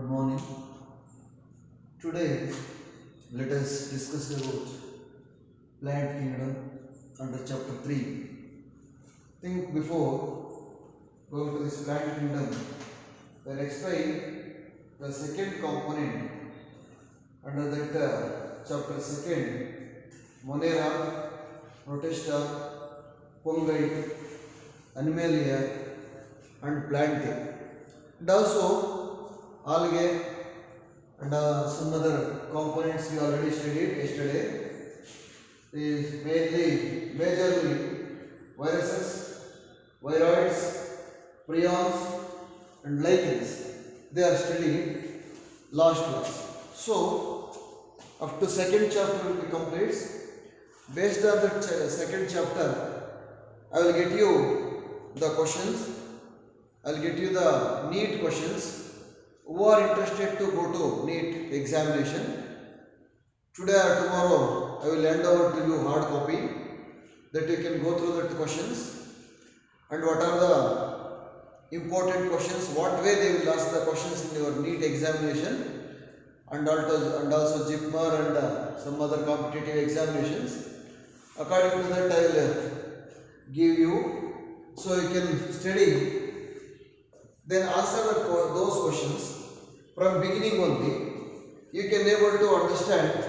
Good morning. Today, let us discuss about plant kingdom under chapter 3. Think before going to this plant kingdom, then explain the second component under that chapter 2, Monera, Protista, Fungi, Animalia and Plantae. And also algae and some other components we already studied yesterday. Is majorly viruses, viroids, prions and lichens. They are studied last class. So up to second chapter will be complete. Based on that second chapter, I will get you the questions. I will get you the NEET questions. Who are interested to go to NEET examination, today or tomorrow I will hand over to you hard copy that you can go through the questions and what are the important questions, what way they will ask the questions in your NEET examination and also JIPMER and some other competitive examinations. According to that I will give you, so you can study, then answer those questions from beginning only. You can able to understand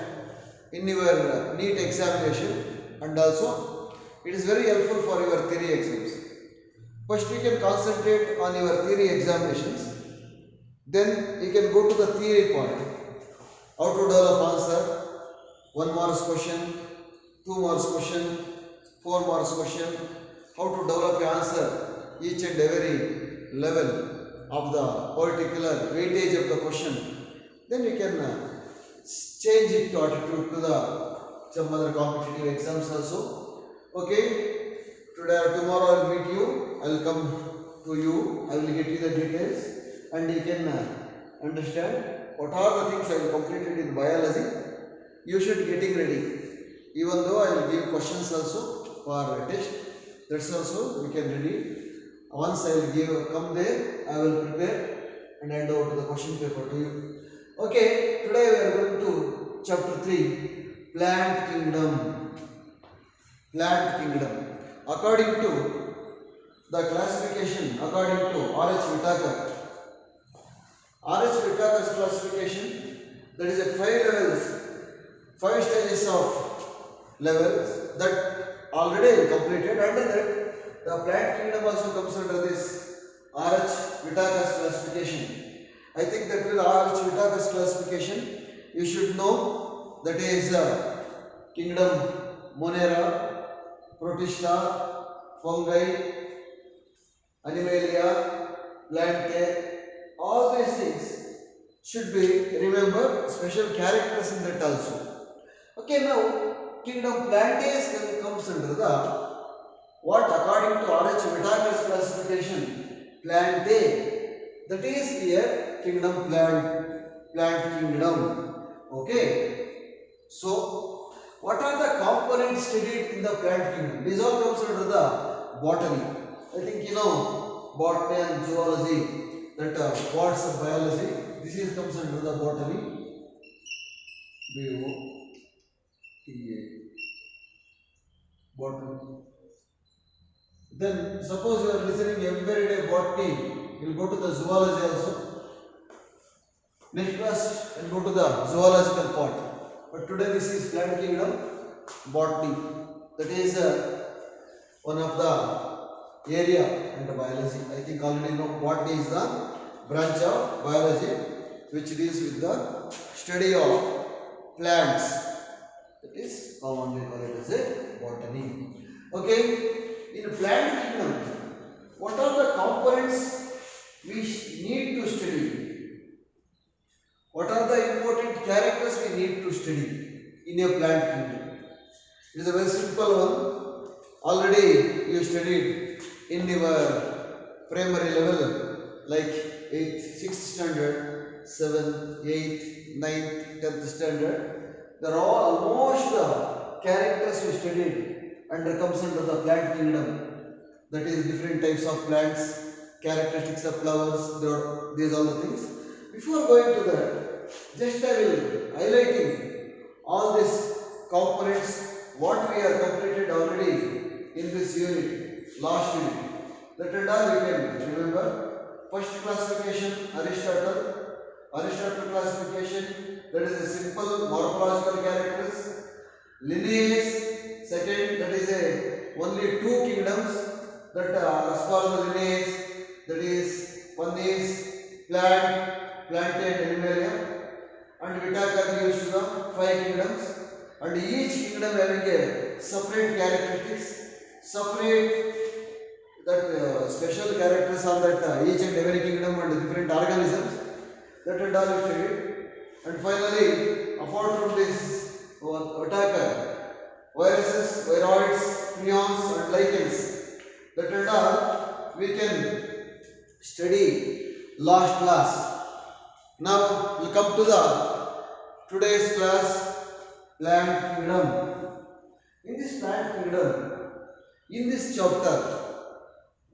in your NEET examination, and also it is very helpful for your theory exams. First you can concentrate on your theory examinations, then you can go to the theory part. How to develop answer, 1 marks question, 2 marks question, 4 marks question, how to develop an answer each and every level of the particular weightage of the question. Then you can change it to attitude to the some other competitive exams also. Okay, today or tomorrow I will meet you, I will come to you, I will get you the details and you can understand what are the things I will complete it in biology. You should getting ready. Even though I will give questions also for test, that's also we can ready. Once I will come there, I will prepare and hand over to the question paper to you. Okay, today we are going to chapter 3, plant kingdom. Plant kingdom. According to the classification, according to R.H. Whitaker, R.H. Whitaker's classification, there is a 5 levels, 5 stages of levels that already completed. Under that, the plant kingdom also comes under this R.H. Whitaker's classification. I think that will R.H. Whitaker's classification you should know, that is kingdom Monera, Protista, Fungi, Animalia, Plantae. All these things should be remembered, special characters in that also. Okay, now kingdom Plantae comes under the what according to R.H. Whitaker's classification, Plantae. That is here kingdom plant kingdom. Okay. So what are the components studied in the plant kingdom? These all comes under the botany. I think you know botany and zoology, that parts of biology. This is comes under the botany. Botany. Then suppose you are listening every day botany, you will go to the zoology also. Next class and go to the zoological part. But today this is plant kingdom, botany. That is one of the area under biology. I think already know botany is the branch of biology which deals with the study of plants. That is commonly called as a botany. Okay. In plant kingdom, what are the components we need to study? What are the important characters we need to study in a plant kingdom? It is a very simple one. Already you studied in your primary level, like 8th, 6th standard, 7th, 8th, 9th, 10th standard. They are all almost the characters you studied and comes under the plant kingdom. That is different types of plants, characteristics of flowers, these are the things. Before going to that, just I will highlighting all these components what we have completed already in this unit, last unit. That and all we can remember. First classification, Aristotle classification, that is a simple morphological characters. Lineage, second, that is a only two kingdoms that as per the lineage, that is one is plantae and animalia, and Whittaker gives the five kingdoms, and each kingdom having a separate characteristics, separate that special characters are that each and every kingdom and different organisms, that and all is studied. And finally, apart from this Whittaker, viruses, viroids, prions and lichens, that and all we can study last class. Now we come to the today's class, plant kingdom. In this plant kingdom, in this chapter,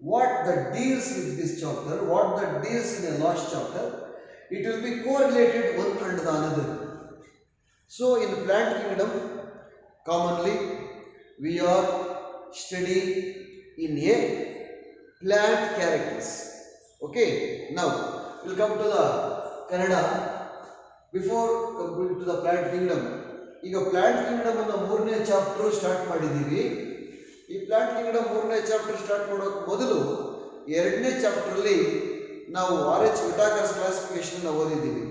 what that deals with this chapter, what that deals in the last chapter, it will be correlated one and the another. So in plant kingdom, commonly we are studying in a plant characters. Okay, now we'll come to the Kannada. Before coming to the plant kingdom, ಈಗ plant Kingdom ಅನ್ನು ಮೂರನೇ chapter start ಮಾಡಿದ್ದೀವಿ. ಈ plant Kingdom ಮೂರನೇ chapter start ಮಾಡೋಕೆ ಮೊದಲು ಎರಡನೇ ಚಾಪ್ಟರಲ್ಲಿ ನಾವು RH ವಿಟಾಕರ್ಸ್ ಕ್ಲಾಸಿಫಿಕೇಶನ್ ಓದಿದ್ದೀವಿ.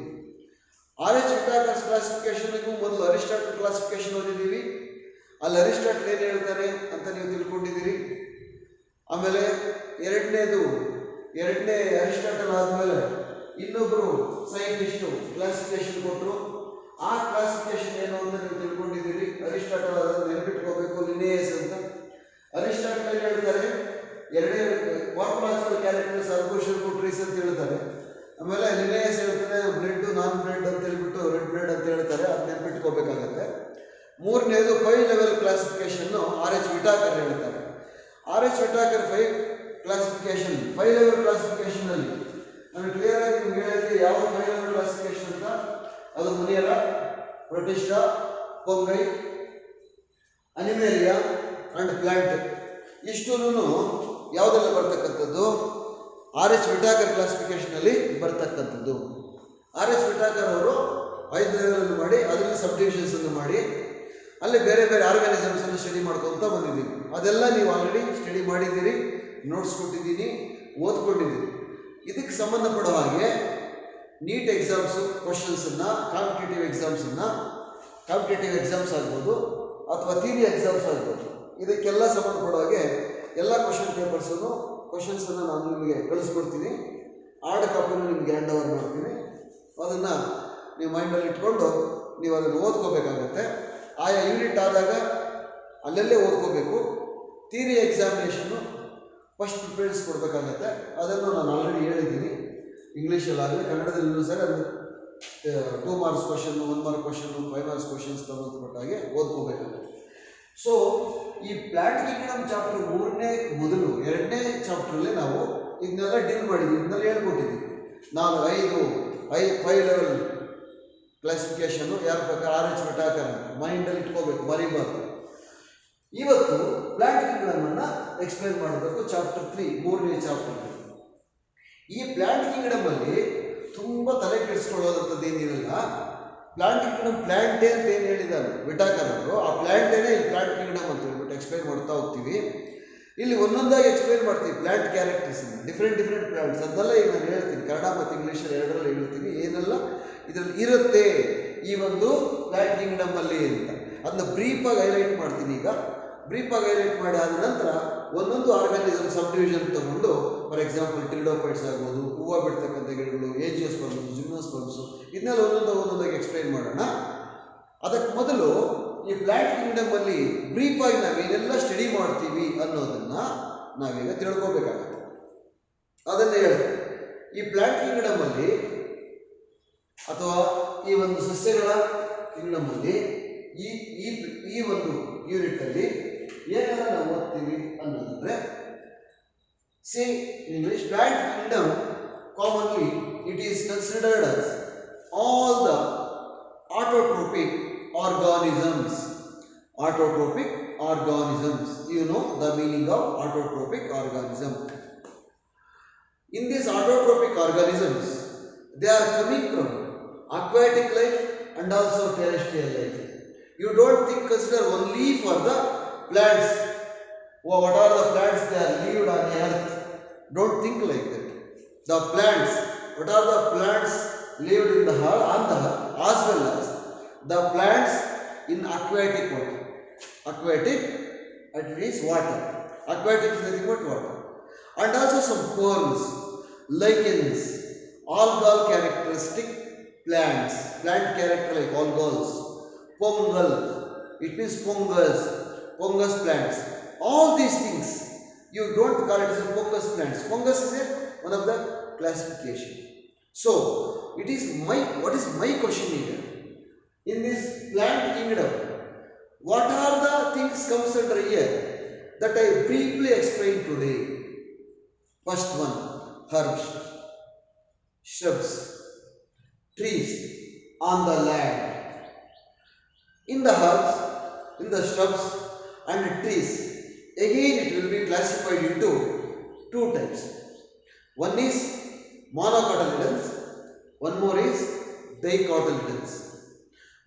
RH ವಿಟಾಕರ್ಸ್ ಕ್ಲಾಸಿಫಿಕೇಶನ್ಗೂ ಮೊದಲು ಅರಿಸ್ಟಾಟಲ್ ಕ್ಲಾಸಿಫಿಕೇಶನ್ ಓದಿದ್ದೀವಿ. ಅಲ್ಲಿ ಅರಿಸ್ಟಾಟಲ್ ಏನು ಹೇಳ್ತಾರೆ ಅಂತ ನೀವು ತಿಳ್ಕೊಂಡಿದ್ದೀರಿ. ಆಮೇಲೆ ಎರಡನೇ ಅರಿಸ್ಟಾಟಲ್ ಆದಮೇಲೆ ಇನ್ನೊಬ್ಬರು ಸೈಂಟಿಸ್ಟು ಕ್ಲಾಸಿಫಿಕೇಶನ್ ಕೊಟ್ಟರು. ಆ ಕ್ಲಾಸಿಫಿಕೇಶನ್ ಏನು ಅಂತ ನೀವು ತಿಳ್ಕೊಂಡಿದ್ದೀರಿ. ಅರಿಸ್ಟಾಟಲ್ ಅದನ್ನು ನೆನಪಿಟ್ಕೋಬೇಕು, ಲಿನಿಯೇಸ್ ಅಂತ. ಅರಿಸ್ಟಾಟಲ್ ಏನು ಹೇಳ್ತಾರೆ, ಎರಡೇ ಮಾರ್ಫಾಲಜಿಕಲ್ ಕ್ಯಾರೆಕ್ಟರ್ಸ್ ಅರ್ಬೋಷಿಯಲ್ ಟ್ರೀಸ್ ಅಂತ ಹೇಳ್ತಾರೆ. ಆಮೇಲೆ ಲಿನಿಯೇಸ್ ಹೇಳ್ತಾರೆ ಬ್ರೆಡ್ ನಾನ್ ಬ್ರೆಡ್ ಅಂತ ಹೇಳ್ಬಿಟ್ಟು ರೆಡ್ ಬ್ರೆಡ್ ಅಂತ ಹೇಳ್ತಾರೆ. ಅದು ನೆನಪಿಟ್ಕೋಬೇಕಾಗತ್ತೆ. ಮೂರನೇದು 5 ಲೆವೆಲ್ ಕ್ಲಾಸಿಫಿಕೇಶನ್ RH ವಿಟಾಕರ್ ಹೇಳ್ತಾರೆ. RH ವಿಟಾಕರ್ 5 ಲೆವೆಲ್ ಕ್ಲಾಸಿಫಿಕೇಶನ್ ಅಲ್ಲಿ ನಾನು ಕ್ಲಿಯರ್ ಆಗಿ ನಿಮ್ಗೆ ಹೇಳಿದ್ರೆ ಯಾವ 5 ಲೆವೆಲ್ ಕ್ಲಾಸಿಫಿಕೇಶನ್ ಅಂತ, ಅದು Monera, Protista, Fungi, Animalia and plant. ಇಷ್ಟೂನು ಯಾವುದೆಲ್ಲ ಬರ್ತಕ್ಕಂಥದ್ದು, RH ವಿಟಾಕರ್ ಕ್ಲಾಸಿಫಿಕೇಶನ್ ಅಲ್ಲಿ ಬರ್ತಕ್ಕಂಥದ್ದು. RH ವಿಟಾಕರ್ ಅವರು 5 ಲೆವೆಲ್ ಮಾಡಿ ಅದರಲ್ಲಿ ಸಬ್ ಡಿವಿಷನ್ಸ್ ಅನ್ನು ಮಾಡಿ ಅಲ್ಲಿ ಬೇರೆ ಬೇರೆ ಆರ್ಗಾನಿಸಮ್ಸ್ ಅನ್ನು ಸ್ಟಡಿ ಮಾಡ್ಕೊಂತ ಬಂದಿದ್ದೀವಿ. ಅದೆಲ್ಲ ನೀವು ಆಲ್ರೆಡಿ ಸ್ಟಡಿ ಮಾಡಿದ್ದೀರಿ, ನೋಟ್ಸ್ ಕೊಟ್ಟಿದ್ದೀನಿ, ಓದ್ಕೊಂಡಿದ್ದೀರಿ. ಇದಕ್ಕೆ ಸಂಬಂಧಪಡುವ ಹಾಗೆ ನೀಟ್ ಎಕ್ಸಾಮ್ಸು ಕ್ವಶನ್ಸನ್ನು, ಕಾಂಪಿಟೇಟಿವ್ ಎಕ್ಸಾಮ್ಸ್ ಆಗ್ಬೋದು ಅಥವಾ ಥಿಯರಿ ಎಕ್ಸಾಮ್ಸ್ ಆಗ್ಬೋದು, ಇದಕ್ಕೆಲ್ಲ ಸಂಬಂಧಪಡುವ ಹಾಗೆ ಎಲ್ಲ ಕ್ವಶನ್ಸನ್ನು ನಾನು ನಿಮಗೆ ಕಳಿಸ್ಕೊಡ್ತೀನಿ. ಹಾರ್ಡ್ ಕಾಪಿನೂ ನಿಮಗೆ ಹ್ಯಾಂಡ್ ಓವರ್ ಮಾಡ್ತೀನಿ. ಅದನ್ನು ನೀವು ಮೈಂಡಲ್ಲಿ ಇಟ್ಕೊಂಡು ನೀವು ಅದನ್ನು ಓದ್ಕೋಬೇಕಾಗತ್ತೆ. ಆಯಾ ಯೂನಿಟ್ ಆದಾಗ ಅಲ್ಲಲ್ಲೇ ಓದ್ಕೋಬೇಕು. ಥಿಯರಿ ಎಕ್ಸಾಮಿನೇಷನ್ನು ಫಸ್ಟ್ ಪ್ರಿಫರೆನ್ಸ್ ಕೊಡಬೇಕಾಗತ್ತೆ. ಅದನ್ನು ನಾನು ಆಲ್ರೆಡಿ ಹೇಳಿದ್ದೀನಿ. ಇಂಗ್ಲೀಷಲ್ಲಾಗಲಿ ಕನ್ನಡದಲ್ಲೂ ಸರಿ ಅದು 2 marks question, 1 mark question, 5 marks questions ಸಂಬಂಧಪಟ್ಟಾಗೆ ಓದ್ಕೋಬೇಕಾಗುತ್ತೆ. ಸೊ ಈ ಪ್ಲಾಂಟ್ ಕಿಂಗ್ಡಮ್ ಚಾಪ್ಟರ್ ಮೊದಲು 2ನೇ ಚಾಪ್ಟ್ರಲ್ಲಿ ನಾವು ಇದನ್ನೆಲ್ಲ ಡೀಲ್ ಮಾಡಿದ್ವಿ, ಇದನ್ನೆಲ್ಲ ಹೇಳ್ಕೊಟ್ಟಿದ್ವಿ. ನಾನು 5 ಲೆವೆಲ್ ಕ್ಲಾಸಿಫಿಕೇಶನ್ನು ಯಾರ ಪ್ರಕಾರ RH ವಿಟಾಕರ್ ಮೈಂಡಲ್ಲಿ ಇಟ್ಕೋಬೇಕು, ಮರಿಬಾರ್ದು. ಇವತ್ತು ಪ್ಲಾಂಟ್ ಕಿಂಗ್ಡಮ್ ಅನ್ನು ಎಕ್ಸ್ಪ್ಲೈನ್ ಮಾಡಬೇಕು. ಚಾಪ್ಟರ್ 3 3ನೇ ಚಾಪ್ಟರ್. ಈ ಪ್ಲಾಂಟ್ ಕಿಂಗ್ಡಮ್ ಅಲ್ಲಿ ತುಂಬಾ ತಲೆ ಕೆಡಿಸ್ಕೊಳ್ಳೋದಂಥದ್ದು ಏನಿರಲ್ಲ. ಪ್ಲಾಂಟ್ ಕಿಂಗ್ಡಮ್ ಪ್ಲಾಂಟೇ ಅಂತ ಏನು ಹೇಳಿದ್ದಾರೆ ವಿಟಾಕರ್ ಅವರು, ಆ ಪ್ಲಾಂಟೇನೇ ಈ ಪ್ಲಾಂಟ್ ಕಿಂಗ್ಡಮ್ ಅಂತ ಹೇಳ್ಬಿಟ್ಟು ಎಕ್ಸ್ಪ್ಲೈನ್ ಮಾಡ್ತಾ ಹೋಗ್ತೀವಿ. ಇಲ್ಲಿ ಒಂದೊಂದಾಗಿ ಎಕ್ಸ್ಪ್ಲೈನ್ ಮಾಡ್ತೀವಿ ಪ್ಲಾಂಟ್ ಕ್ಯಾರೆಕ್ಟರ್ಸ್, ಡಿಫ್ರೆಂಟ್ ಪ್ಲಾಂಟ್ಸ್. ಅದನ್ನೆಲ್ಲ ಈಗ ನಾನು ಹೇಳ್ತೀನಿ, ಕನ್ನಡ ಮತ್ತು ಇಂಗ್ಲೀಷಲ್ಲಿ ಎರಡರಲ್ಲಿ ಹೇಳ್ತೀನಿ ಏನೆಲ್ಲ ಇದರಲ್ಲಿ ಇರುತ್ತೆ ಈ ಒಂದು ಪ್ಲಾಂಟ್ ಕಿಂಗ್ಡಮ್ ಅಲ್ಲಿ ಅಂತ. ಅದನ್ನ ಬ್ರೀಫಾಗಿ ಹೈಲೈಟ್ ಮಾಡ್ತೀನಿ. ಈಗ ಬ್ರೀಫಾಗಿ ಹೈಲೈಟ್ ಮಾಡಿ ಆದ ನಂತರ ಒಂದೊಂದು ಆರ್ಗಾನಿಸಮ್ ಸಬ್ ಡಿವಿಷನ್ ತಗೊಂಡು, ಫಾರ್ ಎಕ್ಸಾಂಪಲ್ ಟಿರಿಡೋಫೈಟ್ಸ್ ಆಗ್ಬೋದು, ಹೂವು ಬಿಡ್ತಕ್ಕಂಥ ಗಿಡಗಳು, ಏಜಿಯೋಸ್ಪರ್ಮ್ಸ್, ಜಿಮ್ನೋಸ್ಪರ್ಮ್ಸ್, ಇದನ್ನೆಲ್ಲ ಒಂದೊಂದಾಗಿ ಎಕ್ಸ್ಪ್ಲೈನ್ ಮಾಡೋಣ. ಅದಕ್ಕೆ ಮೊದಲು ಈ ಪ್ಲಾಂಟ್ ಕಿಂಗ್ಡಮ್ ಅಲ್ಲಿ ಬ್ರೀಫಾಗಿ ನಾವೇನೆಲ್ಲ ಸ್ಟಡಿ ಮಾಡ್ತೀವಿ ಅನ್ನೋದನ್ನ ನಾವೀಗ ತಿಳ್ಕೋಬೇಕಾಗುತ್ತೆ. ಅದನ್ನ ಹೇಳ್ತೀವಿ. ಈ ಪ್ಲಾಂಟ್ ಕಿಂಗ್ಡಮ್ ಅಲ್ಲಿ ಅಥವಾ ಈ ಒಂದು ಸಸ್ಯಗಳ ಕಿಂಗ್ಡಮ್ ಅಲ್ಲಿ ಈ ಒಂದು ಯೂನಿಟ್ ಅಲ್ಲಿ ಏನೆಲ್ಲ ನಾವು ಓದ್ತೀವಿ ಅನ್ನೋದಂದ್ರೆ, see English plant kingdom commonly it is considered as all the autotrophic organisms. Autotrophic organisms. You know the meaning of autotrophic organism. In these autotrophic organisms, they are coming from aquatic life and also terrestrial life. You don't think consider only for the plants. What are the plants they are lived on earth? Don't think like that. The plants, what are the plants lived in the earth, on the earth, as well as the plants in aquatic water. Aquatic, it is water. Aquatic is nothing but water. And also some corals, lichens, algal characteristic plants, plant character like algals, fungal, it means fungus plants. All these things, you don't call it as fungus plants. Fungus is one of the classification. So, it is what is my question here? In this plant kingdom, what are the things comes under here that I briefly explained today? First one, herbs, shrubs, trees on the land. In the herbs, in the shrubs and trees, again it will be classified into two types. One is monocotyledons, one more is dicotyledons.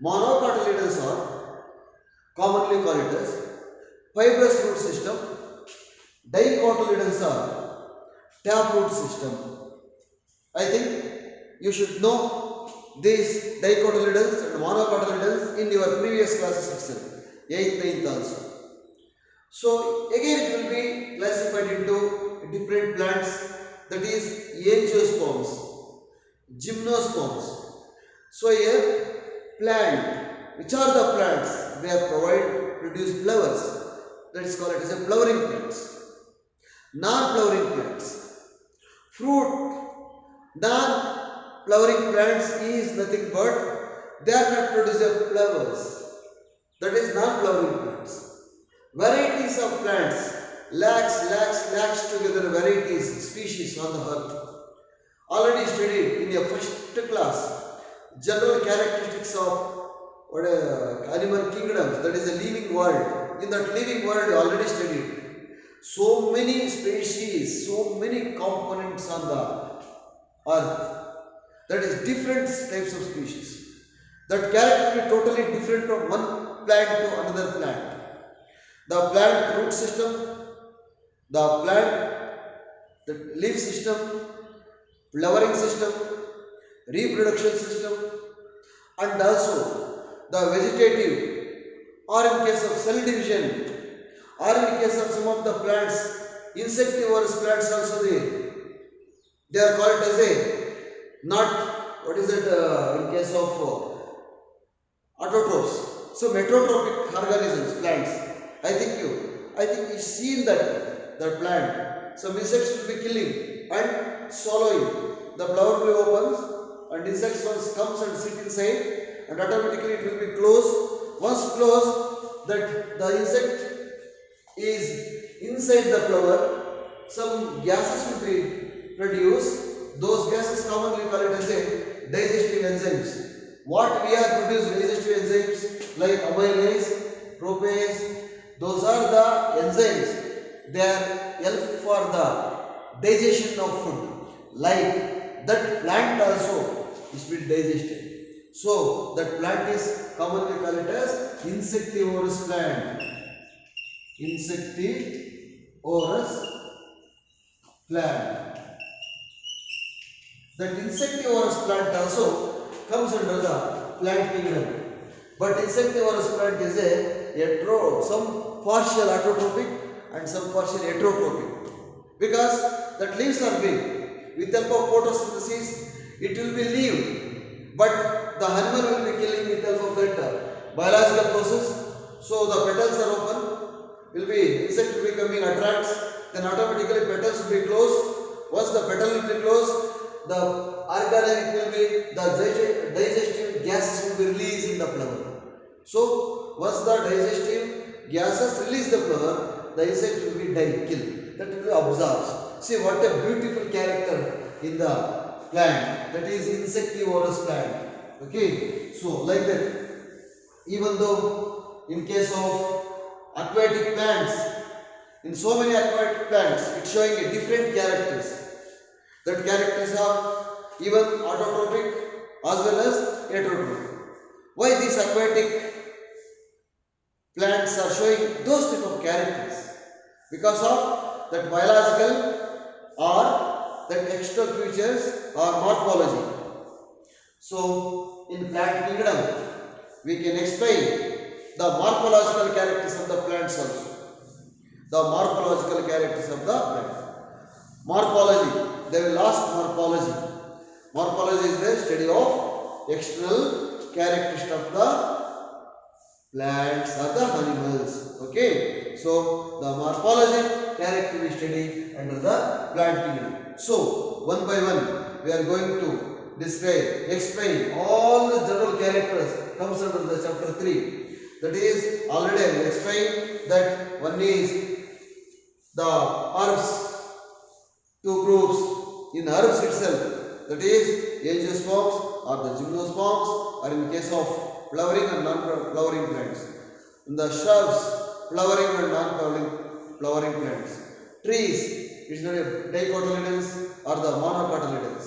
Monocotyledons are commonly called it as fibrous root system. Dicotyledons are taproot system. I think you should know these dicotyledons and monocotyledons in your previous classes itself, 8th, 9th also. So again it will be classified into different plants, that is angiosperms, gymnosperms. So here plant, which are the plants? They are produce flowers. That is called it as a flowering plants. Non-flowering plants. Fruit. Non-flowering plants is nothing but they are not producing flowers. That is non-flowering plants. Varieties of plants, lakhs together varieties, species on the earth. Already studied in your first class. General characteristics of animal kingdoms, that is a living world. In that living world you already studied. So many species, so many components on the earth. That is different types of species. That character is totally different from one plant to another plant. The plant root system, the plant the leaf system, flowering system, reproduction system, and also the vegetative, or in case of cell division, or in case of some of the plants, insectivorous plants also there. They are called as a not, what is it in case of autotrophs. So metrotrophic organisms, plants. I think you seen that plant. Some insects will be killing and swallowing. The flower will open and insects once comes and sit inside and automatically it will be closed. Once closed, that the insect is inside the flower, some gases will be produced. Those gases commonly called it as a digestive enzymes. What we are producing digestive enzymes like amylase, protease, those are the enzymes. They are help for the digestion of food. Like that plant also is being digested. So that plant is commonly called as insectivorous plant. Insectivorous plant. That insectivorous plant also comes under the plant kingdom. But insectivorous plant is some partial autotrophic and some partial heterotrophic. Because that leaves are big. With the help of photosynthesis, it will be leaf. But the animal will be killing with the help of that biological process. So the petals are open, insect will be coming, attracts, then automatically petals will be closed. Once the petal will be closed, the organic will be, the digestive gases will be released in the flower. So once the digestive gases release the flower, the insect will be killed. That will be absorbed. See what a beautiful character in the plant, that is insectivorous plant. Okay, so like that, even though in case of aquatic plants, in so many aquatic plants, it's showing a different characters. That characters are even autotrophic as well as heterotrophic. Why these aquatic plants are showing those type of characters? Because of that biological or that external features or morphology. So in plant kingdom, we can explain the morphological characters of the plants also. The morphological characters of the plant. Morphology, they will ask morphology. Morphology is the study of external characteristics of the plants or the animals. Okay, so the morphology character we study under the plant kingdom. So one by one we are going to describe, explain all the general characters comes under the chapter 3. That is already I explained that one is the herbs, two groups in herbs itself, that is angiosperms or the gymnosperms, or in case of flowering and non-flowering plants. In the shrubs, flowering and non-flowering plants. Trees, it's not dicotyledons or the monocotyledons.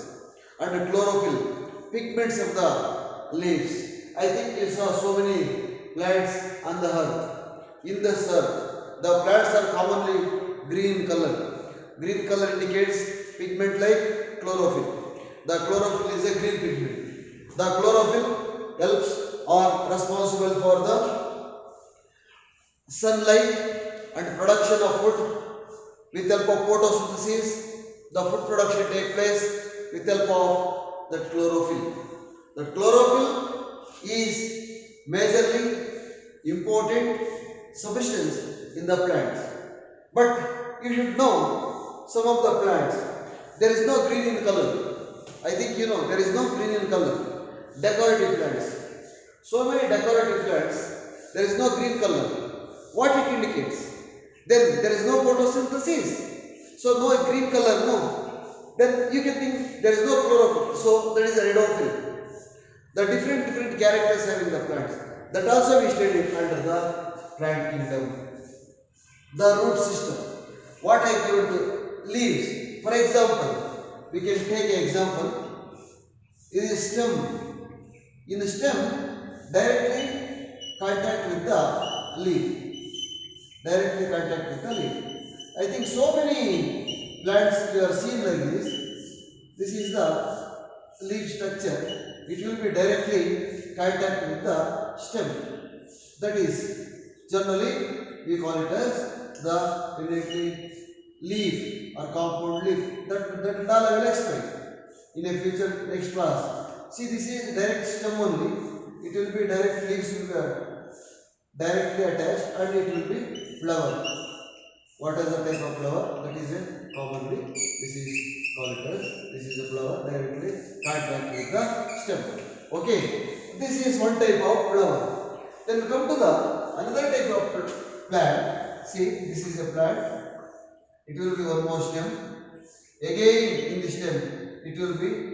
And the chlorophyll, pigments of the leaves. I think you saw so many plants on the earth. In this earth, the plants are commonly green color. Green color indicates pigment like chlorophyll. The chlorophyll is a green pigment. The chlorophyll helps or responsible for the sunlight and production of food. With help of photosynthesis, the food production takes place with help of the chlorophyll. The chlorophyll is majorly important substance in the plants. But you should know some of the plants, there is no green in color. I think you know there is no green in color. Decorative plants. So many decorative plants, there is no green color. What it indicates? Then there is no photosynthesis. So no green color, no. Then you can think there is no chlorophyll. So there is a redophil. The different characters having the plants. That also we studied under the plant kingdom. The root system. What I given to leaves. For example, we can take an example. In the stem. In the stem, directly contact with the leaf. Directly contact with the leaf. I think so many plants you are seeing like this. This is the leaf structure. It will be directly contact with the stem. That is, generally we call it as the immediately leaf or compound leaf. That all I will explain in a future next class. See, this is direct stem only. It will be direct leaves will be directly attached and it will be flower. What is the type of flower? That is a commonly. This is called as this is a flower directly contact with the stem. Okay, this is one type of flower. Then we come to the another type of plant. See, this is a plant. It will be one more stem. Again, in the stem, it will be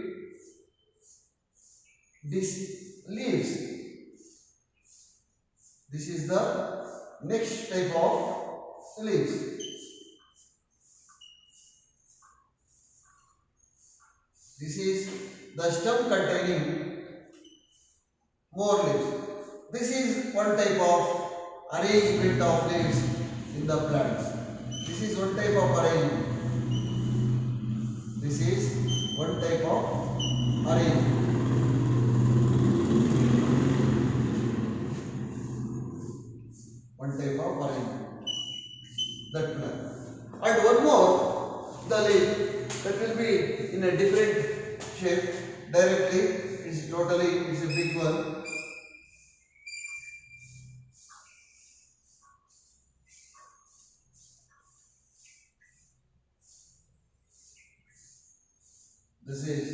this leaves. This is the next type of leaves. This is the stem containing more leaves. This is one type of arrangement of leaves in the plants. This is one type of arrangement. This is one type of arrangement. One type of arrangement. That plant. And one more, the leaf that will be in a different shape. Directly, is totally is a big one. This is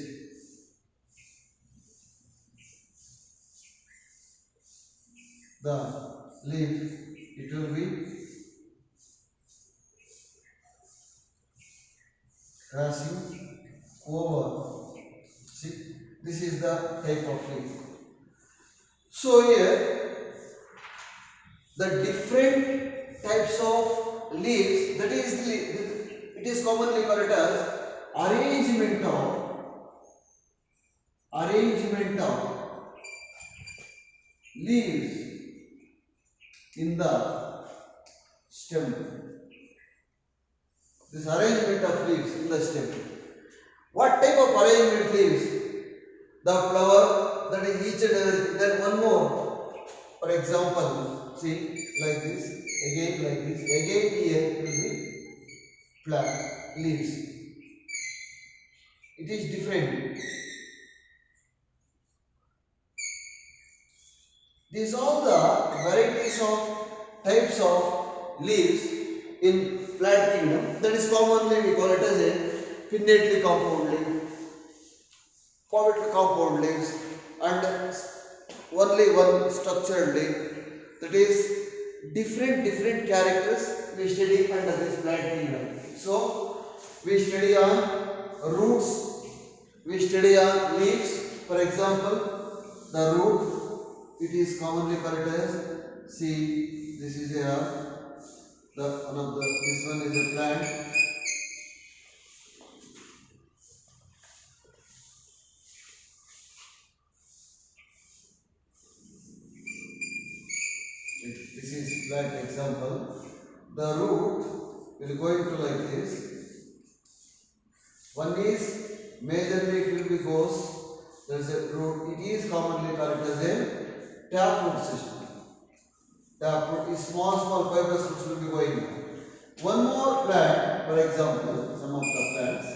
the leaf. It will be crossing over See, this is the type of leaf. So here the different types of leaves, that is it is commonly called as arrangement of leaves in the stem. This arrangement of leaves in the stem. What type of arrangement leaves? The flower, that is each and everything. Then one more. For example, see, like this, again like this, again here will be plant leaves. It is different. These are the varieties of types of leaves in plant kingdom. That is commonly we call it as a pinnately compound leaf, covetally compound leaves, and only one structured leaf. That is different characters we study under this plant kingdom. So we study on roots, we study on leaves. For example, the root, it is commonly called as, see, this is this one is a plant. This is plant example. The root will go into like this. One is majorly it will be goes. There is a root. It is commonly called as a taproot system. Taproot is small fibrous roots will be going. One more plant, for example, some of the plants,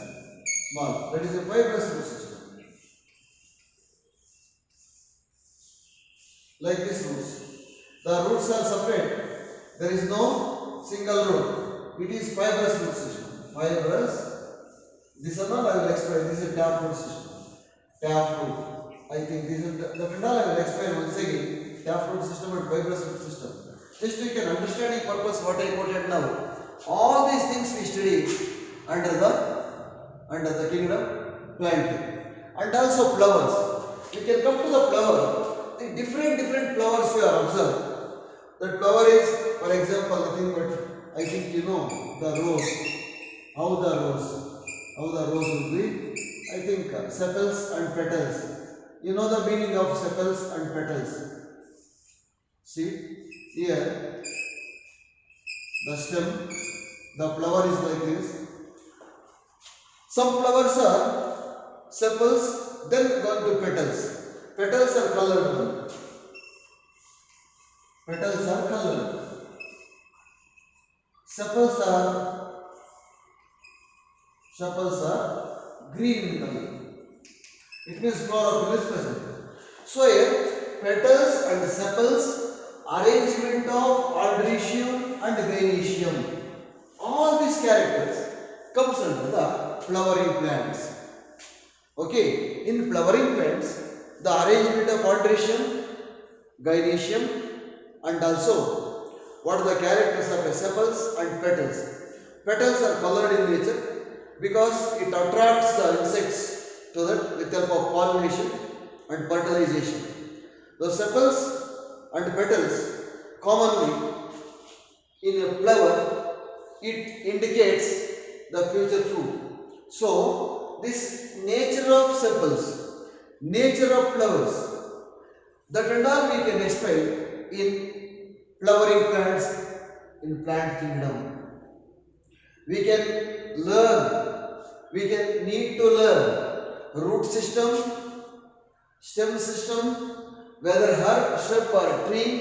small. That is a fibrous root system. Like this roots. The roots are separate. There is no single root. It is fibrous root system. Fibrous. This is not I will explain. This is taproot system. Taproot. I think this is the all I will explain once again. Taproot system and fibrous root system. Just you can understanding purpose what I quoted now. All these things we study under the kingdom planting. And also flowers. We can come to the flower. The different flowers we are observed. That flower is, for example, nothing but I think you know the rose. How the rose will be? I think sepals and petals. You know the meaning of sepals and petals. See here the stem, the flower is like this. Some flowers are sepals, then gone to petals. Petals are colored. Petals are colored. Sepals are green in color. It means chlorophyll is present. So here petals and sepals, arrangement of androecium and gynoecium. All these characters comes under the flowering plants. Okay, in flowering plants, the arrangement of androecium, gynoecium, and also what are the characters of the sepals and petals. Petals are colored in nature because it attracts the insects to that with help of pollination and fertilization. The sepals and petals commonly in a flower, it indicates the future fruit. So this nature of sepals, nature of flowers, that and all we can explain in flowering plants in plant kingdom. We can learn, we can need to learn root system, stem system, whether herb, shrub or tree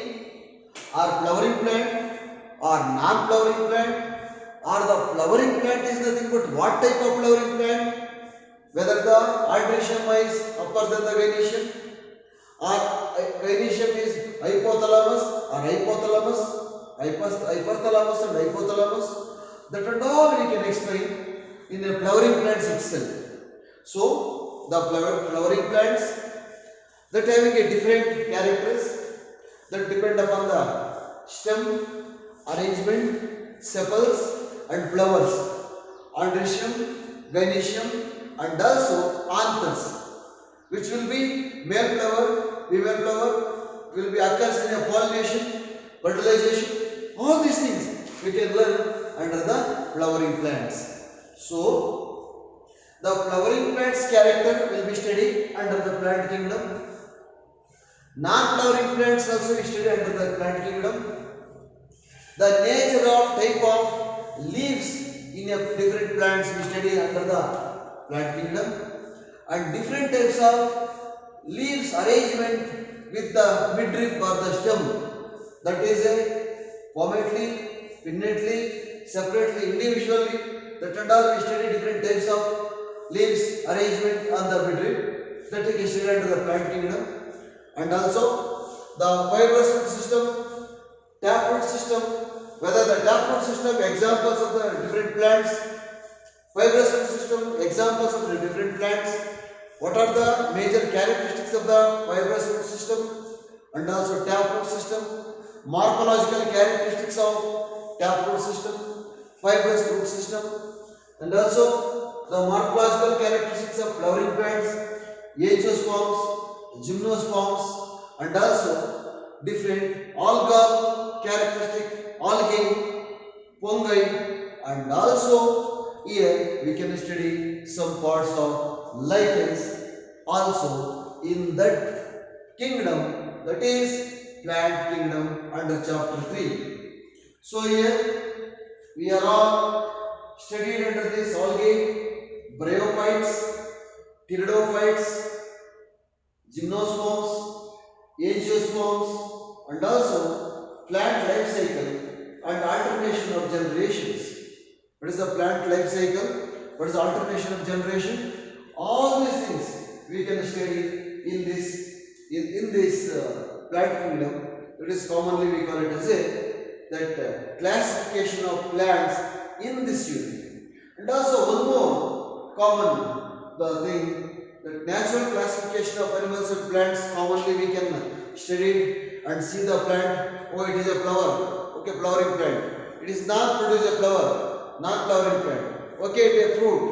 or flowering plant or non-flowering plant, or the flowering plant is nothing but what type of flowering plant, whether the androecium is upper than the gynoecium or gynoecium is hypothalamus or hypothalamus and hypothalamus. That and all we can explain in the flowering plants itself. So the flowering plants that having a different characters that depend upon the stem, arrangement, sepals and flowers, androecium, gynoecium and also anthers. which will be male flower, female flower, will be occurs in a pollination, fertilization. All these things we can learn under the flowering plants. So, the flowering plants character will be studied under the plant kingdom. Non-flowering plants also we study under the plant kingdom. The nature of type of leaves in a different plants we study under the plant kingdom, and different types of leaves arrangement with the midrib or the stem, that is a palmately, pinnately, separately, individually, that and all we study different types of leaves arrangement on the midrib, that we can study under the plant kingdom. And also the fibrous root system, taproot system, whether the taproot system examples of the different plants, fibrous root system examples of the different plants, what are the major characteristics of the fibrous root system, and also taproot system, morphological characteristics of taproot system, fibrous root system, and also the morphological characteristics of flowering plants, angiosperms, gymnosperms, and also different algal characteristic, algae, fungi, and also here we can study some parts of lichens also in that kingdom, that is plant kingdom under chapter 3. So here we are all studied under this algae, bryophytes, pteridophytes, gymnosperms, angiosperms, and also plant life cycle and alternation of generations. What is the plant life cycle? What is the alternation of generation? All these things we can study in this plant kingdom. It is commonly we call it as that classification of plants in this unit. And also one more common the thing, that natural classification of animals and plants, commonly we can study and see the plant. Oh, it is a flower. Okay, flowering plant. It is not produce a flower, not flowering plant. Okay, it is a fruit.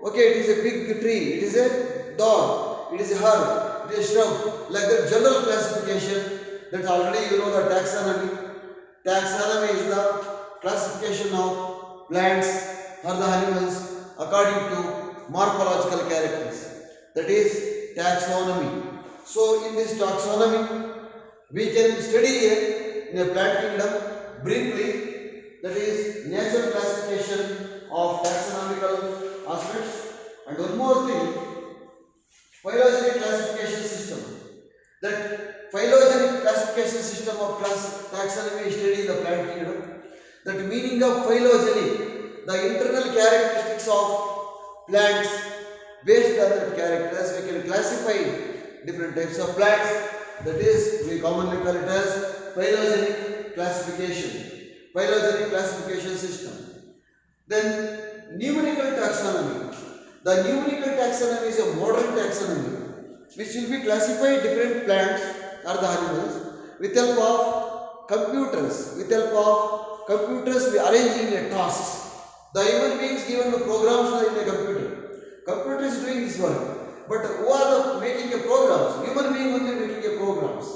Okay, it is a big tree. It is a dog. It is a herb. It is a shrub. Like the general classification, that already you know the taxonomy. Taxonomy is the classification of plants or the animals according to morphological characters. That is taxonomy. So in this taxonomy, we can study here in a plant kingdom briefly, that is natural classification of taxonomical aspects. And one more thing, phylogeny classification system. That phylogeny classification system of taxonomy is studied in the plant kingdom. That meaning of phylogeny, the internal characteristics of plants. Based on that characters, we can classify different types of plants. That is, we commonly call it as phylogeny classification. Phylogeny classification system. Then numerical taxonomy. The numerical taxonomy is a modern taxonomy which will be classified different plants or the animals with help of computers. With help of computers, we arrange in a tasks. The human beings given the programs in a computer. Computer is doing this work, but who are making a programs? Human being only making a programs.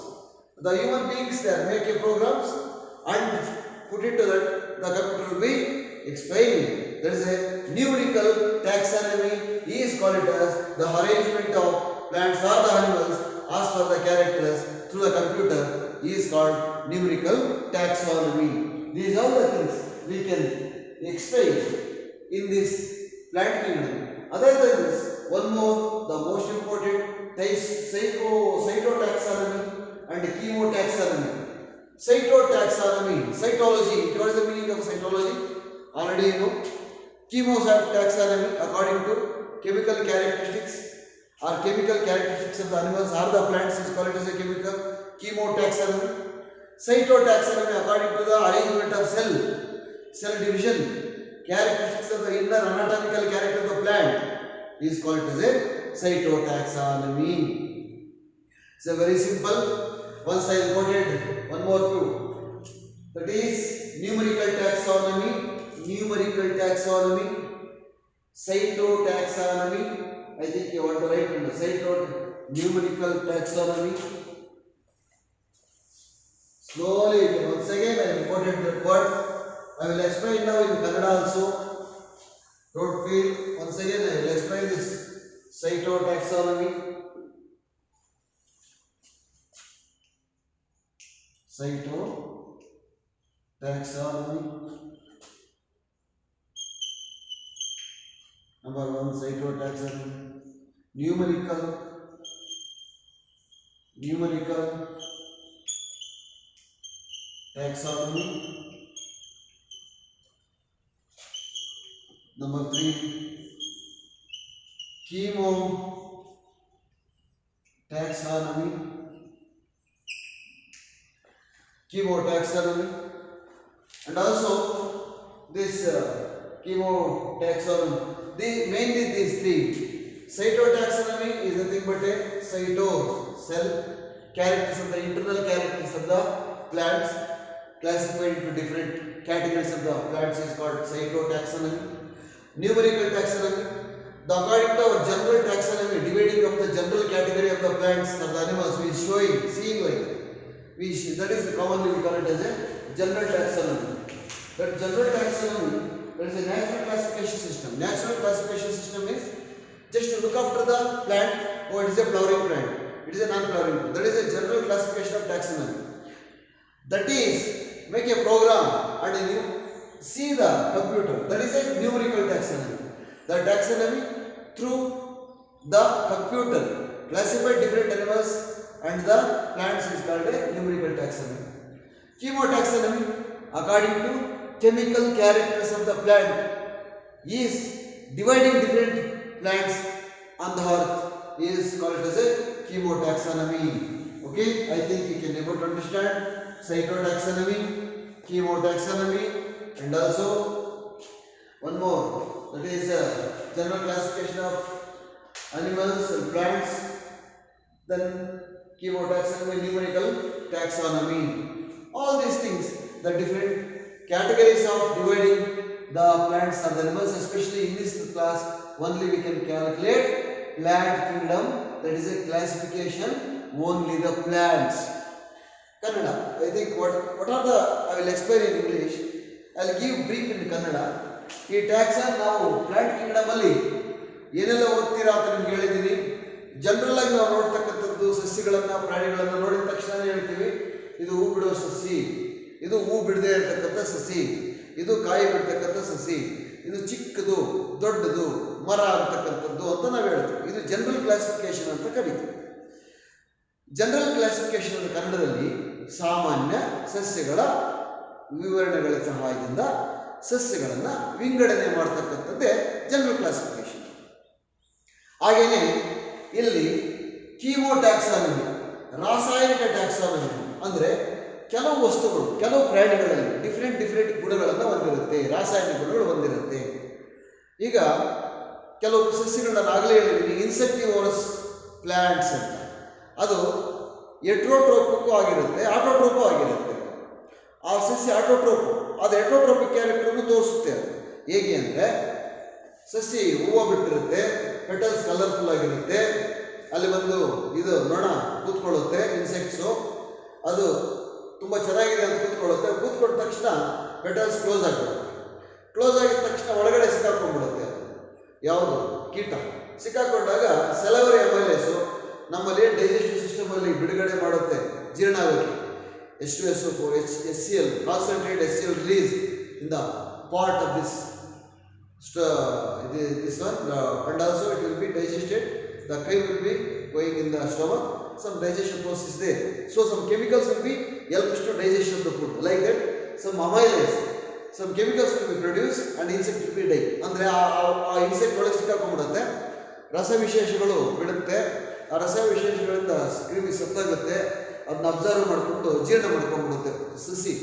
The human beings there make a programs and put it to that, the computer will be explaining. There is a numerical taxonomy. He is called it as the arrangement of plants or the animals as per the characters through the computer. He is called numerical taxonomy. These are the things we can explain in this plant kingdom. Other than this, one more, the most important is cytotaxonomy and chemotaxonomy. Cytotaxonomy, cytology. What is the meaning of cytology? Already you know. Chemotaxonomy, according to chemical characteristics or chemical characteristics of the animals or the plants, is called as a chemical chemotaxonomy. Cytotaxonomy, according to the arrangement of cell division, characteristics of the inner anatomical character of the plant, is called as a cytotaxonomy. It's a very simple. Once I quoted one more two. That is numerical taxonomy, cytotaxonomy. I think you want to write in the numerical taxonomy. Slowly, once again I imported that word. I will explain now in Kannada also. Don't feel. Once again I will explain this cytotaxonomy. Cytotaxonomy. Number one, cytotaxonomy. Numerical taxonomy. Number three, chemotaxonomy. And also this chemotaxonomy. Mainly these three. Cytotaxonomy is nothing but a cyto, cell, characters of the internal characters of the plants classified into different categories of the plants is called cytotaxonomy. Numerical taxonomy, according to our general taxonomy, dividing of the general category of the plants or the animals, we is seeing like that is commonly we call it as a general taxonomy. That general taxonomy, there is a natural classification system. Natural classification system is just to look after the plant. Oh, it is a flowering plant, it is a non-flowering plant. That is a general classification of taxonomy. That is, make a program and you see the computer. That is a numerical taxonomy. The taxonomy through the computer classify different animals and the plants is called a numerical taxonomy. Chemotaxonomy, according to chemical characters of the plant, is dividing different plants on the earth is called as a chemotaxonomy. Okay, I think you can able to understand cytotaxonomy, chemotaxonomy, and also one more, that is general classification of animals and plants. Then chemotaxonomy, numerical taxonomy. All these things, the different categories of dividing the plants and the animals, especially in this class, only we can calculate plant kingdom. That is a classification only the plants. Kannada, I think what are the, I will explain in English. I will give brief in Kannada. ಈ ಟ್ಯಾಕ್ಸನ್ ನಾವು plant Kingdom ಅಲ್ಲಿ ಏನೆಲ್ಲ ಓದ್ತೀರಾ ಅಂತ ನಿಮ್ಗೆ ಹೇಳಿದ್ದೀನಿ. General ಆಗಿ ನಾವು ನೋಡ್ತಕ್ಕಂಥದ್ದು ಸಸ್ಯಗಳನ್ನ ಪ್ರಾಣಿಗಳನ್ನ ನೋಡಿದ ತಕ್ಷಣ ಹೇಳ್ತೀವಿ ಇದು ಹೂ ಬಿಡುವ ಸಸಿ, ಇದು ಹೂ ಬಿಡದೆ ಇರತಕ್ಕಂಥ ಸಸಿ, ಇದು ಕಾಯಿ ಬಿಡ್ತಕ್ಕಂಥ ಸಸಿ, ಇದು ಚಿಕ್ಕದು ದೊಡ್ಡದು ಮರ ಅಂತಕ್ಕಂಥದ್ದು ಅಂತ ನಾವು ಹೇಳ್ತೀವಿ. ಇದು ಜನರಲ್ ಕ್ಲಾಸಿಫಿಕೇಶನ್ ಅಂತ ಕರೀತೀವಿ. ಜನರಲ್ ಕ್ಲಾಸಿಫಿಕೇಶನ್ ಅಂತ ಕನ್ನಡದಲ್ಲಿ ಸಾಮಾನ್ಯ ಸಸ್ಯಗಳ ವಿವರಣೆಗಳ ಸಹಾಯದಿಂದ ಸಸ್ಯಗಳನ್ನು ವಿಂಗಡಣೆ ಮಾಡತಕ್ಕಂಥದ್ದೇ ಜನರಲ್ ಕ್ಲಾಸಿಫಿಕೇಶನ್. ಹಾಗೆಯೇ ಇಲ್ಲಿ ಕೀಮೋಟ್ಯಾಕ್ಸಾನಮಿ, ರಾಸಾಯನಿಕ ಟ್ಯಾಕ್ಸಾನಮಿ ಅಂದರೆ ಕೆಲವು ವಸ್ತುಗಳು ಕೆಲವು ಪ್ರಾಣಿಗಳಲ್ಲಿ ಡಿಫ್ರೆಂಟ್ ಗುಣಗಳನ್ನು ಹೊಂದಿರುತ್ತೆ, ರಾಸಾಯನಿಕ ಗುಣಗಳು ಹೊಂದಿರುತ್ತೆ. ಈಗ ಕೆಲವು ಸಸ್ಯಗಳನ್ನ ಆಗಲೇ ಹೇಳಿದ್ದೀನಿ, ಇನ್ಸೆಕ್ಟಿವೋರಸ್ ಪ್ಲಾಂಟ್ಸ್ ಅಂತ. ಅದು ಎಟ್ರೋಟ್ರೋಪಿಕ್ಕೂ ಆಗಿರುತ್ತೆ, ಆಟೋಟ್ರೋಪು ಆಗಿರುತ್ತೆ. ಆ ಸಸ್ಯ ಆಟೋಟ್ರೋಪು, ಅದು ಎಟ್ರೋಟ್ರೋಪಿಕ್ ಕ್ಯಾರೆಕ್ಟರ್ನು ತೋರಿಸುತ್ತೆ. ಅದು ಹೇಗೆ ಅಂದರೆ ಸಸಿ ಹೂವು ಬಿಟ್ಟಿರುತ್ತೆ, ಪೆಟಲ್ಸ್ ಕಲರ್ಫುಲ್ ಆಗಿರುತ್ತೆ, ಅಲ್ಲಿ ಒಂದು ಇದು ನೊಣ ಕೂತ್ಕೊಳ್ಳುತ್ತೆ, ಇನ್ಸೆಕ್ಟ್ಸು, ಅದು ತುಂಬ ಚೆನ್ನಾಗಿದೆ ಅಂತ ಕೂತ್ಕೊಳ್ಳುತ್ತೆ. ಕೂತ್ಕೊಂಡ ತಕ್ಷಣ ಪೆಟಲ್ಸ್ ಕ್ಲೋಸ್ ಆಗಿಬಿಡುತ್ತೆ. ಕ್ಲೋಸ್ ಆಗಿದ ತಕ್ಷಣ ಒಳಗಡೆ ಸಿಕ್ಕಾಕೊಂಡ್ಬಿಡುತ್ತೆ. ಅದು ಯಾವುದು ಕೀಟ ಸಿಕ್ಕಾಕೊಂಡಾಗ ಸೆಲವರಿ ಅಮೈಲೇಸು ನಮ್ಮಲ್ಲಿ ಡೈಜೆಸ್ಟಿವ್ ಸಿಸ್ಟಮಲ್ಲಿ ಬಿಡುಗಡೆ ಮಾಡುತ್ತೆ ಜೀರ್ಣ ಆಗೋಕ್ಕೆ. H2SO4, HCl, concentrated HCl release in the part of this one, and also it will be digested. The cream will be going in the stomach. Some digestion process is there. So some chemicals will be helps to digestion of the food. Like that, some amylase, some chemicals will be produced and insect will be die. ಅಂದರೆ ಆ insect ಒಳಗೆ ಸಿಕ್ಕಾಕೊಂಡ್ಬಿಡುತ್ತೆ, ರಸವಿಶೇಷಗಳು ಬಿಡುತ್ತೆ. ಆ ರಸವಿಶೇಷಗಳಿಂದ ಕ್ರಿಮಿ ಸತ್ತಾಗುತ್ತೆ. ಅದನ್ನ observe ಮಾಡಿಕೊಂಡು ಜೀರ್ಣ ಮಾಡ್ಕೊಂಡ್ಬಿಡುತ್ತೆ ಸಸಿ.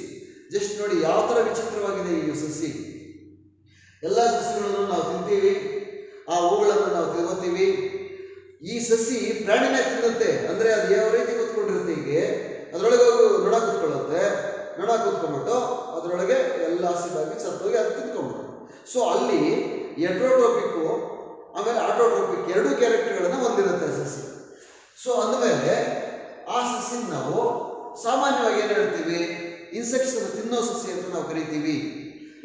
ಜಸ್ಟ್ ನೋಡಿ ಯಾವ ಥರ ವಿಚಿತ್ರವಾಗಿದೆ ಈ ಸಸಿ. ಎಲ್ಲ ಸಸಿಗಳನ್ನು ನಾವು ತಿಂತೀವಿ, ಆ ಹೂಗಳನ್ನು ನಾವು ತಿನ್ನುತ್ತೀವಿ. ಈ ಸಸಿ ಪ್ರಾಣಿನ ತಿನ್ನುತ್ತೆ. ಅಂದರೆ ಅದು ಯಾವ ರೀತಿ ಕೂತ್ಕೊಂಡಿರುತ್ತೆ, ಹೀಗೆ ಅದರೊಳಗೆ ನೊಣ ಕೂತ್ಕೊಳ್ಳುತ್ತೆ. ನೊಣ ಕೂತ್ಕೊಂಡ್ಬಿಟ್ಟು ಅದರೊಳಗೆ ಎಲ್ಲ ಹಸಿದಾಗಿ ಸತ್ತೋಗಿ ಅದು ತಿನ್ಕೊಂಡ್ಬಿಡುತ್ತೆ. ಸೊ ಅಲ್ಲಿ ಎಟ್ರೋಟ್ರೋಪಿಕ್ಕು ಆಮೇಲೆ ಆಟೋಟ್ರೋಪಿಕ್ ಎರಡೂ ಕ್ಯಾರೆಕ್ಟರ್ಗಳನ್ನು ಹೊಂದಿರುತ್ತೆ ಸಸಿ. ಸೊ ಅಂದಮೇಲೆ ಆ ಸಸ್ಯ ನಾವು ಸಾಮಾನ್ಯವಾಗಿ ಏನು ಹೇಳ್ತೀವಿ, ಇನ್ಸೆಕ್ಟ್ಸ್ ಅನ್ನು ತಿನ್ನೋ ಸಸ್ಯ ಅಂತ ನಾವು ಕರಿತೀವಿ.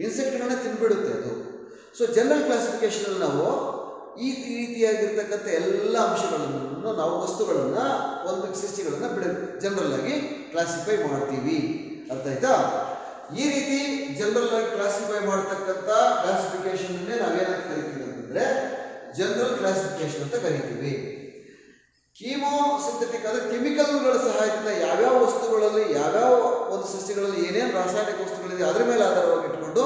ಇನ್ಸೆಕ್ಟ್ಗಳನ್ನ ತಿನ್ಬಿಡುತ್ತೆ ಅದು. ಸೊ ಜನರಲ್ ಕ್ಲಾಸಿಫಿಕೇಶನ್ ನಾವು ಈ ರೀತಿಯಾಗಿರ್ತಕ್ಕಂಥ ಎಲ್ಲ ಅಂಶಗಳನ್ನು ನಾವು ವಸ್ತುಗಳನ್ನ ಒಂದು ಸಸ್ಯಗಳನ್ನ ಜನರಲ್ ಆಗಿ ಕ್ಲಾಸಿಫೈ ಮಾಡ್ತೀವಿ. ಅರ್ಥ ಆಯ್ತಾ? ಈ ರೀತಿ ಜನರಲ್ ಆಗಿ ಕ್ಲಾಸಿಫೈ ಮಾಡ್ತಕ್ಕಂಥ ಕ್ಲಾಸಿಫಿಕೇಶನ್ ನಾವೇನಂತ ಕರಿತೀವಿ ಅಂತಂದ್ರೆ ಜನರಲ್ ಕ್ಲಾಸಿಫಿಕೇಶನ್ ಅಂತ ಕರಿತೀವಿ. ಕೀಮೋ ಸಿಂಥೆಟಿಕ್ ಅಂದ್ರೆ ಕೆಮಿಕಲ್ಗಳ ಸಹಾಯದಿಂದ ಯಾವ್ಯಾವ ವಸ್ತುಗಳಲ್ಲಿ ಯಾವ್ಯಾವ ಒಂದು ಸಸ್ಯಗಳಲ್ಲಿ ಏನೇನು ರಾಸಾಯನಿಕ ವಸ್ತುಗಳಿದೆ ಅದರ ಮೇಲೆ ಆಧಾರವಾಗಿ ಇಟ್ಕೊಂಡು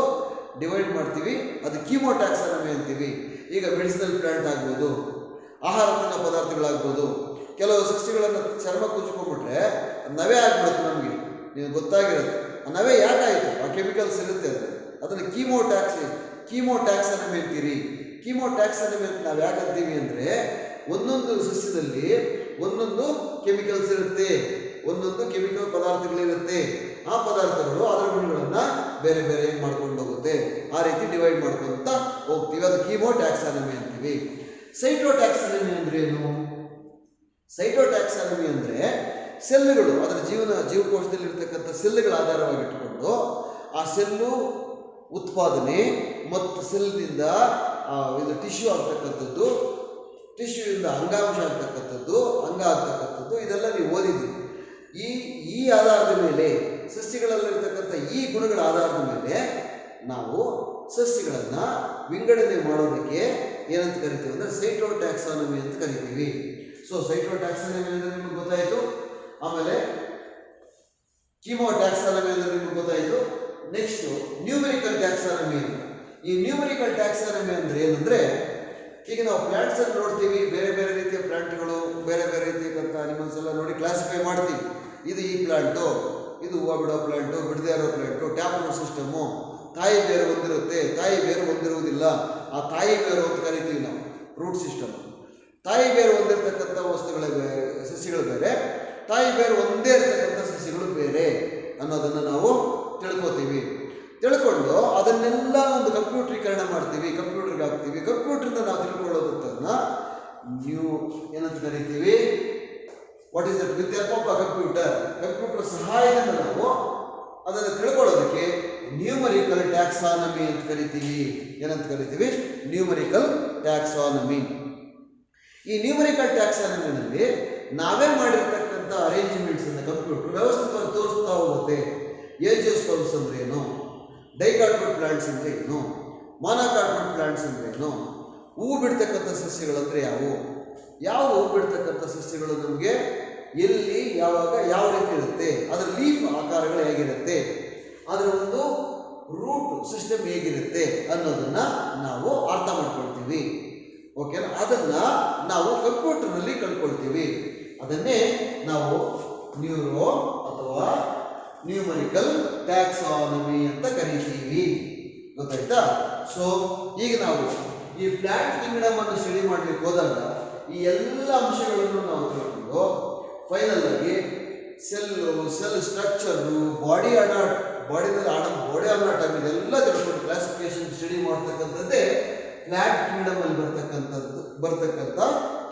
ಡಿವೈಡ್ ಮಾಡ್ತೀವಿ. ಅದು ಕೀಮೋ ಟ್ಯಾಕ್ಸಾನಮಿ ಅಂತೀವಿ. ಈಗ ಮೆಡಿಸಿನಲ್ ಪ್ಲಾಂಟ್ ಆಗ್ಬೋದು, ಆಹಾರ ತಿನ್ನೋ ಪದಾರ್ಥಗಳಾಗ್ಬೋದು. ಕೆಲವು ಸಸ್ಯಗಳನ್ನು ಚರ್ಮ ಕುಚ್ಕೊಂಡ್ಬಿಟ್ರೆ ನವೆ ಆಗ್ಬಿಡುತ್ತೆ, ನಮಗೆ ನೀವು ಗೊತ್ತಾಗಿರುತ್ತೆ. ಆ ನವೆ ಯಾಕಾಯಿತು? ಆ ಕೆಮಿಕಲ್ಸ್ ಇರುತ್ತೆ ಅದು. ಅದನ್ನು ಕೀಮೋ ಟ್ಯಾಕ್ಸಾನಮಿ ಅಂತೀರಿ. ಕೀಮೋ ಟ್ಯಾಕ್ಸಾನಮಿ ಅಂತ ನಾವು ಯಾಕೆ ಅಂತೀವಿ ಅಂದರೆ ಒಂದೊಂದು ಸಸ್ಯದಲ್ಲಿ ಒಂದೊಂದು ಕೆಮಿಕಲ್ಸ್ ಇರುತ್ತೆ, ಒಂದೊಂದು ಕೆಮಿಕಲ್ ಪದಾರ್ಥಗಳಿರುತ್ತೆ. ಆ ಪದಾರ್ಥಗಳು ಅದರ ಗುಣಗಳನ್ನ ಬೇರೆ ಬೇರೆ ಮಾಡ್ಕೊಂಡು ಹೋಗುತ್ತೆ. ಆ ರೀತಿ ಡಿವೈಡ್ ಮಾಡ್ಕೊಂತ ಹೋಗ್ತೀವಿ. ಅದು ಕೀಮೋ ಟ್ಯಾಕ್ಸಾನಮಿ ಅಂತೀವಿ. ಸೈಟೋ ಟ್ಯಾಕ್ಸಾನಮಿ ಅಂದ್ರೆ ಏನು? ಸೈಟೋ ಟ್ಯಾಕ್ಸಾನಮಿ ಅಂದ್ರೆ ಸೆಲ್ಗಳು, ಅದರ ಜೀವಕೋಶದಲ್ಲಿ ಇರ್ತಕ್ಕಂಥ ಸೆಲ್ಗಳ ಆಧಾರವಾಗಿಟ್ಟುಕೊಂಡು ಆ ಸೆಲ್ಲು ಉತ್ಪಾದನೆ ಮತ್ತು ಸೆಲ್ನಿಂದ ಇದು ಟಿಶ್ಯೂ ಆಗ್ತಕ್ಕಂಥದ್ದು, ಟಿಶ್ಯೂಯಿಂದ ಅಂಗಾಂಶ ಆಗ್ತಕ್ಕಂಥದ್ದು, ಅಂಗ ಆಗ್ತಕ್ಕಂಥದ್ದು, ಇದೆಲ್ಲ ನೀವು ಓದಿದ್ದೀವಿ. ಈ ಆಧಾರದ ಮೇಲೆ ಸಸ್ಯಗಳಲ್ಲಿರ್ತಕ್ಕಂಥ ಈ ಗುಣಗಳ ಆಧಾರದ ಮೇಲೆ ನಾವು ಸಸ್ಯಗಳನ್ನ ವಿಂಗಡಣೆ ಮಾಡೋದಕ್ಕೆ ಏನಂತ ಕರಿತೀವಿ ಅಂದ್ರೆ ಸೈಟೋ ಟ್ಯಾಕ್ಸಾನಮಿ ಅಂತ ಕರಿತೀವಿ. ಸೊ ಸೈಟೋ ಟ್ಯಾಕ್ಸಾನಮಿ ಅಂದ್ರೆ ನಿಮ್ಗೆ ಗೊತ್ತಾಯ್ತು. ಆಮೇಲೆ ಕೀಮೋ ಟ್ಯಾಕ್ಸಾನಮಿ ಅಂದ್ರೆ ನಿಮ್ಗೆ ಗೊತ್ತಾಯ್ತು. ನೆಕ್ಸ್ಟ್ ನ್ಯೂಮೆರಿಕಲ್ ಟ್ಯಾಕ್ಸಾನಮಿ ಅಂತ. ಈ ನ್ಯೂಮೆರಿಕಲ್ ಟ್ಯಾಕ್ಸಾನಮಿ ಅಂದ್ರೆ ಏನಂದ್ರೆ, ಈಗ ನಾವು ಪ್ಲಾಂಟ್ಸ್ ಅನ್ನು ನೋಡ್ತೀವಿ, ಬೇರೆ ಬೇರೆ ರೀತಿಯ ಪ್ಲಾಂಟ್ಗಳು, ಬೇರೆ ಬೇರೆ ರೀತಿಯಂತ ಅನಿಮಲ್ಸ್ ಎಲ್ಲ ನೋಡಿ ಕ್ಲಾಸಿಫೈ ಮಾಡ್ತೀವಿ. ಇದು ಈ ಪ್ಲಾಂಟು, ಇದು ಹೂವು ಬಿಡೋ ಪ್ಲಾಂಟು, ಬಿಡದೇ ಇರೋ ಪ್ಲಾಂಟು, ಟ್ಯಾಪ್ ರೂಟ್ ಸಿಸ್ಟಮು. ತಾಯಿ ಬೇರು ಹೊಂದಿರುತ್ತೆ, ತಾಯಿ ಬೇರು ಹೊಂದಿರುವುದಿಲ್ಲ. ಆ ತಾಯಿ ಬೇರು ಅಂತ ಕರಿತೀವಿ ನಾವು, ರೂಟ್ ಸಿಸ್ಟಮ್. ತಾಯಿ ಬೇರು ಹೊಂದಿರತಕ್ಕಂಥ ಸಸ್ಯಗಳು ಬೇರೆ, ತಾಯಿ ಬೇರು ಒಂದೇ ಇರತಕ್ಕಂಥ ಸಸ್ಯಗಳು ಬೇರೆ ಅನ್ನೋದನ್ನು ನಾವು ತಿಳ್ಕೊತೀವಿ. ತಿಳ್ಕೊಂಡು ಅದನ್ನೆಲ್ಲ ಒಂದು ಕಂಪ್ಯೂಟರೀಕರಣ ಮಾಡ್ತೀವಿ, ಕಂಪ್ಯೂಟರ್ಗೆ ಹಾಕ್ತೀವಿ. ಕಂಪ್ಯೂಟರ್ನ ನಾವು ತಿಳ್ಕೊಳ್ಳೋದನ್ನ ಏನಂತ ಕರಿತೀವಿ? What is that? With help of computer ಸಹಾಯದಿಂದ ನಾವು ಅದನ್ನು ತಿಳ್ಕೊಳ್ಳೋದಕ್ಕೆ ನ್ಯೂಮರಿಕಲ್ ಟ್ಯಾಕ್ಸಾನಮಿ ಅಂತ ಕರಿತೀವಿ. ಏನಂತ ಕರಿತೀವಿ? Numerical taxonomy. ಈ ನ್ಯೂಮರಿಕಲ್ ಟ್ಯಾಕ್ಸಾನಮಿನಲ್ಲಿ ನಾವೇ ಮಾಡಿರ್ತಕ್ಕಂಥ ಅರೇಂಜ್ಮೆಂಟ್ಸ್ ಅನ್ನು ಕಂಪ್ಯೂಟರ್ ವ್ಯವಸ್ಥಿತವಾಗಿ ತೋರಿಸ್ತಾ ಹೋಗುತ್ತೆ. ಏಜಿಯೋಸ್ಪರ್ಮ್ಸ್ ಅಂದ್ರೆ ಏನು, ಡೈಕಾರ್ಪೊರೇಟ್ ಪ್ಲಾಂಟ್ಸ್ ಅಂದ್ರೆ ಏನು, ಮಾನೋಕಾರ್ಪೊರೇಟ್ ಪ್ಲಾಂಟ್ಸ್ ಅಂದ್ರೆ ಏನು, ಹೂವು ಬಿಡ್ತಕ್ಕಂಥ ಸಸ್ಯಗಳಂದ್ರೆ ಯಾವುವು, ಯಾವ ಹೂವು ಬಿಡ್ತಕ್ಕಂಥ ಸಸ್ಯಗಳು ನಮಗೆ ಎಲ್ಲಿ ಯಾವಾಗ ಯಾವ ರೀತಿ ಇರುತ್ತೆ, ಅದರ ಲೀಫ್ ಆಕಾರಗಳು ಹೇಗಿರುತ್ತೆ, ಅದರ ಒಂದು ರೂಟ್ ಸಿಸ್ಟಮ್ ಹೇಗಿರುತ್ತೆ ಅನ್ನೋದನ್ನ ನಾವು ಅರ್ಥ ಮಾಡ್ಕೊಳ್ತೀವಿ. ಓಕೆನಾ? ಅದನ್ನ ನಾವು ಕಂಪ್ಯೂಟರ್ನಲ್ಲಿ ಕಂಡುಕೊಳ್ತೀವಿ. ಅದನ್ನೇ ನಾವು ನ್ಯೂರೋ ಅಥವಾ ನ್ಯೂಮರಿಕಲ್ ಟ್ಯಾಕ್ಸಾನಮಿ ಅಂತ ಕರಿತೀವಿ. ಗೊತ್ತಾಯ್ತಾ? ಸೊ ಈಗ ನಾವು ಈ ಪ್ಲಾಂಟ್ ಕಿಂಗ್ಡಮ್ ಅನ್ನು ಸ್ಟಡಿ ಮಾಡ್ಲಿಕ್ಕೆ ಹೋದಾಗ ಈ ಎಲ್ಲ ಅಂಶಗಳನ್ನು ನಾವು ತಿಳ್ಕೊಂಡು ಫೈನಲ್ ಆಗಿ ಸೆಲ್ ಸ್ಟ್ರಕ್ಚರು, ಬಾಡಿ ಅನಾಟಮಿ ಇದೆಲ್ಲ ತಿಳ್ಕೊಂಡು ಕ್ಲಾಸಿಫಿಕೇಶನ್ ಸ್ಟಡಿ ಮಾಡ್ತಕ್ಕಂಥದ್ದೇ ಪ್ಲಾಂಟ್ ಕಿಂಗ್ಡಮ್ ಅಲ್ಲಿ ಬರ್ತಕ್ಕಂಥ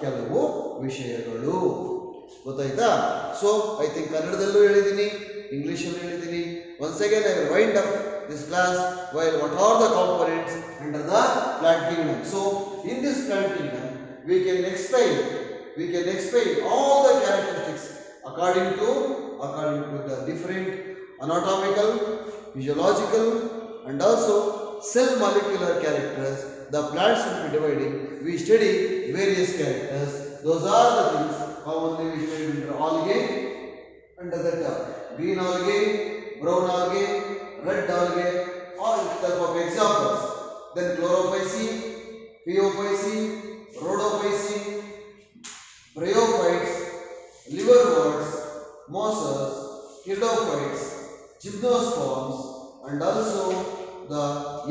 ಕೆಲವು ವಿಷಯಗಳು. ಗೊತ್ತಾಯ್ತಾ? ಸೊ ಐ ಥಿಂಕ್ ಕನ್ನಡದಲ್ಲೂ ಹೇಳಿದ್ದೀನಿ, ಇಂಗ್ಲಿಷಲ್ಲೂ ಹೇಳಿದ್ದೀನಿ. Once again I will wind up this class while what are the components under the plant kingdom. So in this plant kingdom we can explain all the characteristics according to the different anatomical, physiological and also cell molecular characters. The plants will be dividing. We study various characters. Those are the things commonly we study under algae, under that green algae, brown algae, red algae, all type of examples. Then chlorophyceae, phaeophyceae, rhodophyceae, bryophytes, liverworts, mosses, hydrophytes, gymnosperms and also the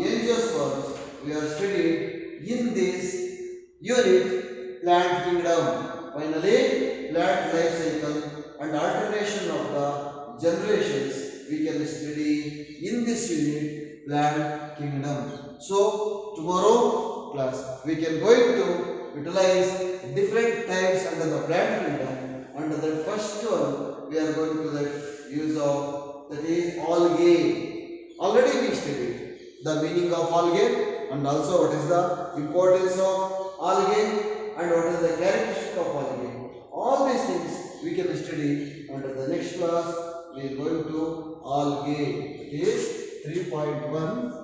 angiosperms we are studied in this unit plant kingdom. Finally, plant life cycle and alternation of the generations we can study in this unit plant kingdom. So tomorrow class we can going to utilize different types under the plant kingdom. Under the first one, we are going to the use of, that is algae. Already we studied the meaning of algae and also what is the importance of algae and what is the characteristic of algae. All these things we can study under the next class. We are going to algae. It is 3.1.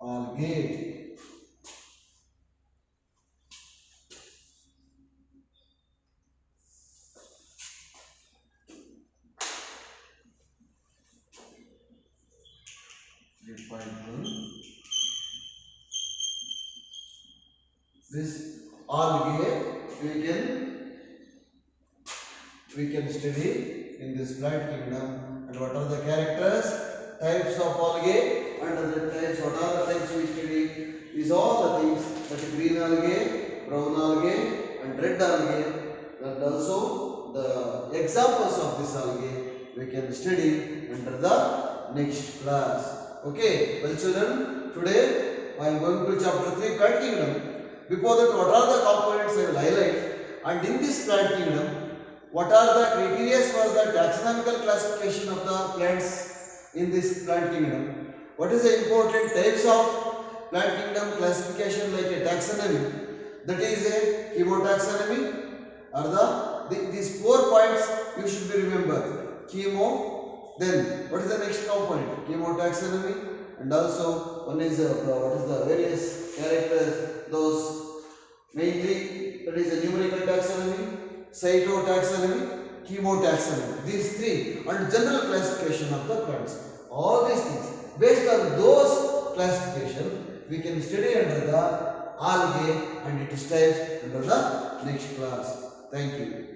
Algae. This algae we can study in this plant kingdom, and what are the characters, types of algae, and the types, what are the types we study, is all the things, that green algae, brown algae and red algae, and also the examples of this algae we can study under the next class. Okay, well children, today I am going to chapter 3 plant kingdom. Before that, what are the components I will highlight, and in this plant kingdom, what are the criteria for the taxonomical classification of the plants in this plant kingdom? What is the important types of plant kingdom classification like a taxonomy? That is a chemotaxonomy, or these 4 points you should be remembered. Chemo, then what is the next component? Chemotaxonomy, and also one is what is the various characters, those mainly, that is a numerical taxonomy, cytotaxonomy, chemotaxonomy. These 3 and general classification of the plants. All these things, based on those classification, we can study under the algae and its types under the next class. Thank you.